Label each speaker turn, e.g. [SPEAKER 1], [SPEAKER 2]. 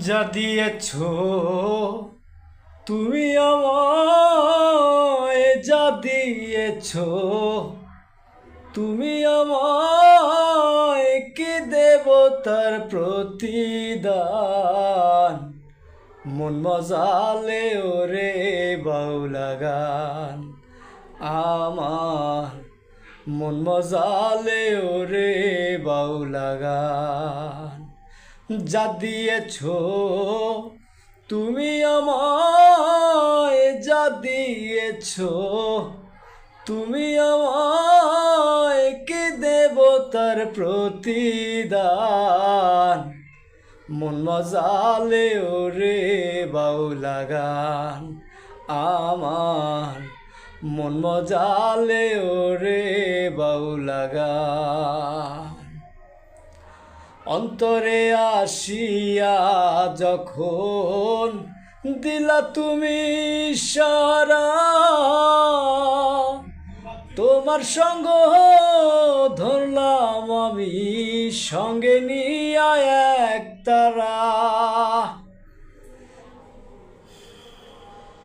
[SPEAKER 1] যা দিয়েছ তুমি আমায়, যা দিয়েছ তুমি আমায়, কি দেব তার প্রতিদান। মন মজালে ওরে বাউলা গান আমার, মন মজালে ওরে বাউলা গান। যা দিয়েছ তুমি আমায়, যা দিয়েছ তুমি আমায়, কি দেব তার প্রতিদান। মন মজালে ওরে বাউলা গান আমার, মন মজালে ওরে বাউলা গান। অন্তরে আসিয়া যখন দিলা তুমি ইশারা, তোমার সঙ্গ ধরলাম আমি, সঙ্গে নিয়া এক তারা।